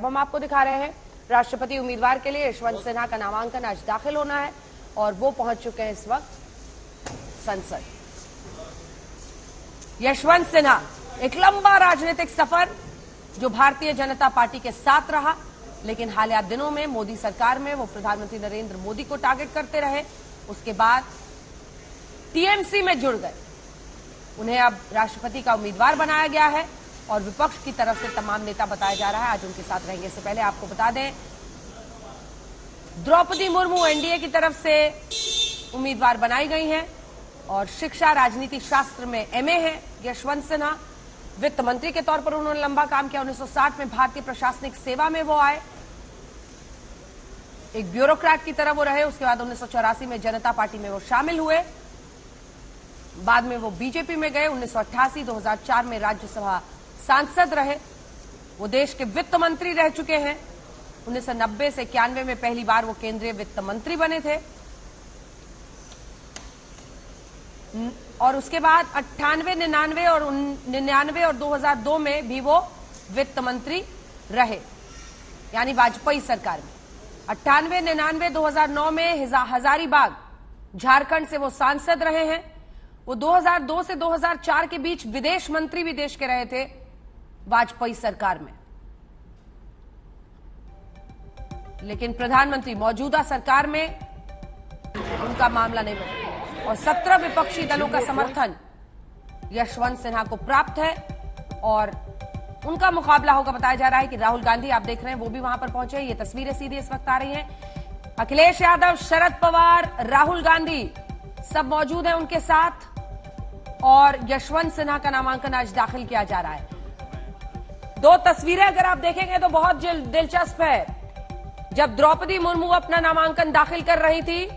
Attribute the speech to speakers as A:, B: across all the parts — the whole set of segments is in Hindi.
A: हम आपको दिखा रहे हैं। राष्ट्रपति उम्मीदवार के लिए यशवंत सिन्हा का नामांकन आज दाखिल होना है और वो पहुंच चुके हैं इस वक्त संसद। यशवंत सिन्हा, एक लंबा राजनीतिक सफर जो भारतीय जनता पार्टी के साथ रहा, लेकिन हालिया दिनों में मोदी सरकार में वो प्रधानमंत्री नरेंद्र मोदी को टारगेट करते रहे। उसके बाद टीएमसी में जुड़ गए। उन्हें अब राष्ट्रपति का उम्मीदवार बनाया गया है और विपक्ष की तरफ से तमाम नेता बताया जा रहा है आज उनके साथ रहेंगे। इससे पहले आपको बता दें, द्रौपदी मुर्मू एनडीए की तरफ से उम्मीदवार बनाई गई हैं और शिक्षा राजनीति शास्त्र में एमए है यशवंत सिन्हा। वित्त मंत्री के तौर पर उन्होंने लंबा काम किया। 1960 में भारतीय प्रशासनिक सेवा में वो आए, एक ब्यूरोक्रेट की तरह वो रहे। उसके बाद 1984 में जनता पार्टी में वो शामिल हुए, बाद में वो बीजेपी में गए। 1988-2004 में राज्यसभा सांसद रहे। वो देश के वित्त मंत्री रह चुके हैं। 1990 से 91 में पहली बार वो केंद्रीय वित्त मंत्री बने थे और उसके बाद 98, 99 और 2002 में भी वो वित्त मंत्री रहे, यानी वाजपेयी सरकार में। 98, 99, 2009 में हजारीबाग झारखंड से वो सांसद रहे हैं। वो 2002 से 2004 के बीच विदेश मंत्री भी देश के रहे थे वाजपेयी सरकार में। लेकिन प्रधानमंत्री मौजूदा सरकार में उनका मामला नहीं बना और 17 विपक्षी दलों का समर्थन यशवंत सिन्हा को प्राप्त है और उनका मुकाबला होगा। बताया जा रहा है कि राहुल गांधी, आप देख रहे हैं, वो भी वहां पर पहुंचे। ये तस्वीरें सीधी इस वक्त आ रही हैं। अखिलेश यादव, शरद पवार, राहुल गांधी सब मौजूद हैं उनके साथ और यशवंत सिन्हा का नामांकन आज दाखिल किया जा रहा है। दो तस्वीरें अगर आप देखेंगे तो बहुत दिलचस्प है। जब द्रौपदी मुर्मू अपना नामांकन दाखिल कर रही थी,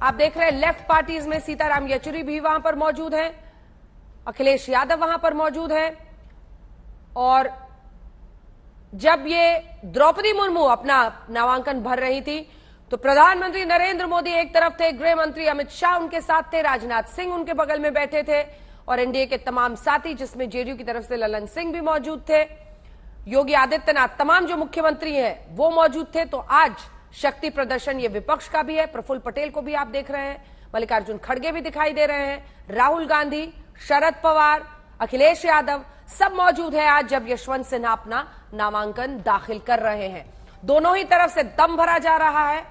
A: आप देख रहे हैं लेफ्ट पार्टीज में सीताराम येचुरी भी वहां पर मौजूद हैं, अखिलेश यादव वहां पर मौजूद हैं। और जब ये द्रौपदी मुर्मू अपना नामांकन भर रही थी तो प्रधानमंत्री नरेंद्र मोदी एक तरफ थे, गृह मंत्री अमित शाह उनके साथ थे, राजनाथ सिंह उनके बगल में बैठे थे और एनडीए के तमाम साथी, जिसमें जेडीयू की तरफ से ललन सिंह भी मौजूद थे, योगी आदित्यनाथ, तमाम जो मुख्यमंत्री हैं वो मौजूद थे। तो आज शक्ति प्रदर्शन ये विपक्ष का भी है। प्रफुल्ल पटेल को भी आप देख रहे हैं, मल्लिकार्जुन खड़गे भी दिखाई दे रहे हैं, राहुल गांधी, शरद पवार, अखिलेश यादव सब मौजूद है आज जब यशवंत सिन्हा अपना नामांकन दाखिल कर रहे हैं। दोनों ही तरफ से दम भरा जा रहा है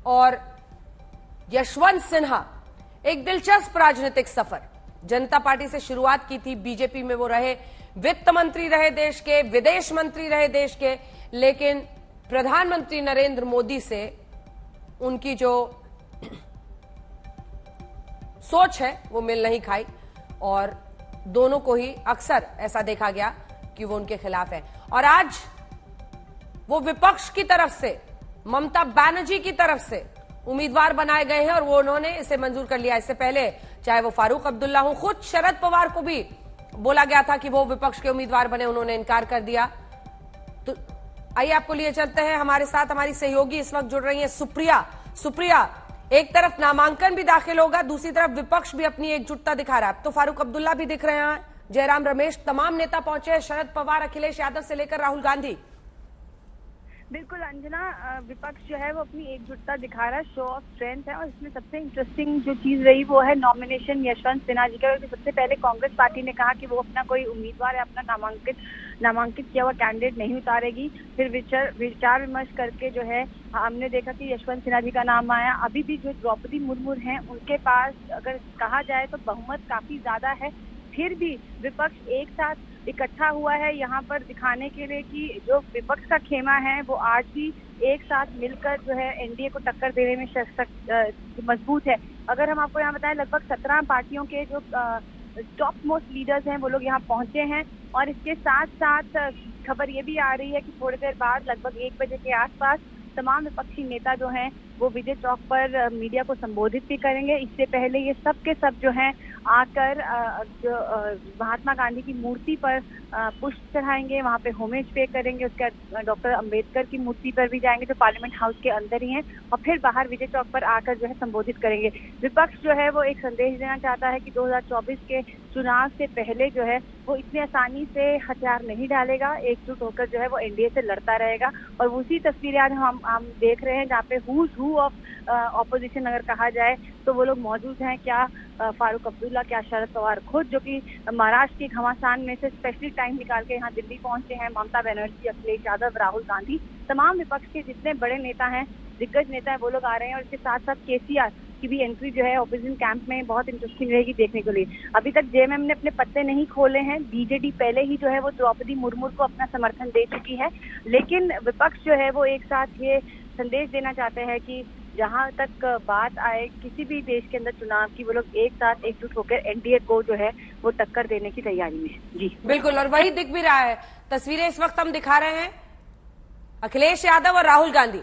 A: और यशवंत सिन्हा एक दिलचस्प राजनीतिक सफर, जनता पार्टी से शुरुआत की थी, बीजेपी में वो रहे, वित्त मंत्री रहे देश के, विदेश मंत्री रहे देश के, लेकिन प्रधानमंत्री नरेंद्र मोदी से उनकी जो सोच है वो मिल नहीं खाई और दोनों को ही अक्सर ऐसा देखा गया कि वो उनके खिलाफ है। और आज वो विपक्ष की तरफ से, ममता बनर्जी की तरफ से उम्मीदवार बनाए गए हैं और वो उन्होंने इसे मंजूर कर लिया। इससे पहले चाहे वो फारूक अब्दुल्ला हो, खुद शरद पवार को भी बोला गया था कि वो विपक्ष के उम्मीदवार बने, उन्होंने इनकार कर दिया। तो आइए आपको लिए चलते हैं, हमारे साथ हमारी सहयोगी इस वक्त जुड़ रही हैं सुप्रिया। एक तरफ नामांकन भी दाखिल होगा, दूसरी तरफ विपक्ष भी अपनी एकजुटता दिखा रहा है। तो फारूक अब्दुल्ला भी दिख रहे हैं, जयराम रमेश, तमाम नेता पहुंचे हैं, शरद पवार, अखिलेश यादव से लेकर राहुल गांधी।
B: बिल्कुल अंजना, विपक्ष जो है वो अपनी एकजुटता दिखा रहा है, शो ऑफ स्ट्रेंथ है। और इसमें सबसे इंटरेस्टिंग जो चीज रही वो है नॉमिनेशन यशवंत सिन्हा जी का। सबसे पहले कांग्रेस पार्टी ने कहा कि वो अपना कोई उम्मीदवार या अपना नामांकित किया हुआ कैंडिडेट नहीं उतारेगी। फिर विचार विमर्श करके जो है हमने देखा कि यशवंत सिन्हा जी का नाम आया। अभी भी जो द्रौपदी मुर्मू हैं उनके पास अगर कहा जाए तो बहुमत काफी ज्यादा है, फिर भी विपक्ष एक साथ इकट्ठा हुआ है यहाँ पर दिखाने के लिए कि जो विपक्ष का खेमा है वो आज भी एक साथ मिलकर जो है एनडीए को टक्कर देने में मजबूत है। अगर हम आपको यहाँ बताएं, लगभग 17 पार्टियों के जो टॉप मोस्ट लीडर्स हैं वो लोग यहाँ पहुंचे हैं। और इसके साथ साथ खबर ये भी आ रही है कि थोड़ी देर बाद लगभग 1 बजे के आसपास तमाम विपक्षी नेता जो हैं वो विजय चौक पर मीडिया को संबोधित भी करेंगे। इससे पहले ये सब के सब जो हैं आकर जो महात्मा गांधी की मूर्ति पर पुष्प चढ़ाएंगे, वहाँ पे होमेज पे करेंगे, उसके बाद डॉक्टर अंबेडकर की मूर्ति पर भी जाएंगे जो पार्लियामेंट हाउस के अंदर ही है, और फिर बाहर विजय चौक पर आकर जो है संबोधित करेंगे। विपक्ष जो है वो एक संदेश देना चाहता है कि 2024 के चुनाव से पहले जो है वो इतनी आसानी से हथियार नहीं डालेगा, एकजुट होकर जो है वो एनडीए से लड़ता रहेगा। और उसी तस्वीरें आज हम देख रहे हैं जहाँ पे हुज हू ऑफ ऑपोजिशन अगर कहा जाए तो वो लोग मौजूद हैं। क्या फारूक अब्दुल्ला, क्या शरद पवार खुद, जो कि महाराष्ट्र के घमासान में से स्पेशली टाइम निकाल के यहाँ दिल्ली पहुंचे हैं, ममता बनर्जी, अखिलेश यादव, राहुल गांधी, तमाम विपक्ष के जितने बड़े नेता हैं, दिग्गज नेता हैं, वो लोग आ रहे हैं। और इसके साथ साथ केसीआर की भी एंट्री जो है ऑपोजिशन कैंप में बहुत इंटरेस्टिंग रहेगी देखने के लिए। अभी तक जेएमएम ने अपने पत्ते नहीं खोले हैं, बीजेडी पहले ही जो है वो द्रौपदी मुर्मू को अपना समर्थन दे चुकी है, लेकिन विपक्ष जो है वो एक साथ ये संदेश देना चाहते हैं कि जहां तक बात आए किसी भी देश के अंदर चुनाव की, वो लोग एक साथ एकजुट होकर एनडीए को जो है वो टक्कर देने की तैयारी में है। जी
A: बिल्कुल, और वही दिख भी रहा है। तस्वीरें इस वक्त हम दिखा रहे हैं, अखिलेश यादव और राहुल गांधी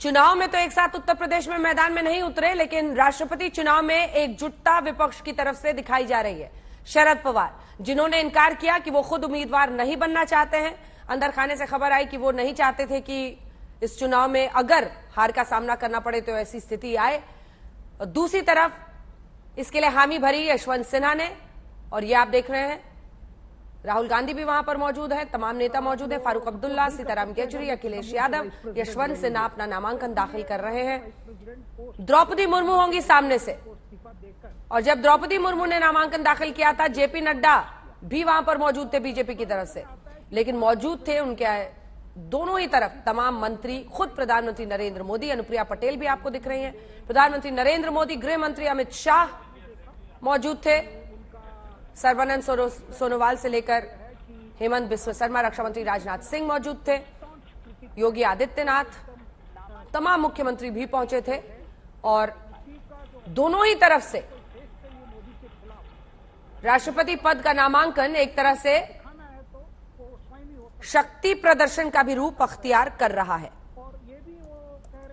A: चुनाव में तो एक साथ उत्तर प्रदेश में मैदान में नहीं उतरे, लेकिन राष्ट्रपति चुनाव में एकजुटता विपक्ष की तरफ से दिखाई जा रही है। शरद पवार, जिन्होंने इनकार किया कि वो खुद उम्मीदवार नहीं बनना चाहते हैं, अंदर खाने से खबर आई कि वो नहीं चाहते थे कि इस चुनाव में अगर हार का सामना करना पड़े तो ऐसी स्थिति आए। और दूसरी तरफ इसके लिए हामी भरी यशवंत सिन्हा ने, और ये आप देख रहे हैं राहुल गांधी भी वहां पर मौजूद है, तमाम नेता मौजूद है, फारूक अब्दुल्ला, सीताराम येचुरी, अखिलेश यादव, यशवंत सिन्हा अपना नामांकन दाखिल कर रहे हैं। द्रौपदी मुर्मू होंगी सामने से, और जब द्रौपदी मुर्मू ने नामांकन दाखिल किया था, जेपी नड्डा भी वहां पर मौजूद थे बीजेपी की तरफ से, लेकिन मौजूद थे उनके दोनों ही तरफ तमाम मंत्री, खुद प्रधानमंत्री नरेंद्र मोदी, अनुप्रिया पटेल भी आपको दिख रही हैं, प्रधानमंत्री नरेंद्र मोदी, गृह मंत्री अमित शाह मौजूद थे, सर्बानंद सोनोवाल से लेकर हेमंत बिस्व शर्मा, रक्षा मंत्री राजनाथ सिंह मौजूद थे, योगी आदित्यनाथ, तमाम मुख्यमंत्री भी पहुंचे थे। और दोनों ही तरफ से राष्ट्रपति पद का नामांकन एक तरह से शक्ति प्रदर्शन का भी रूप अख्तियार कर रहा है।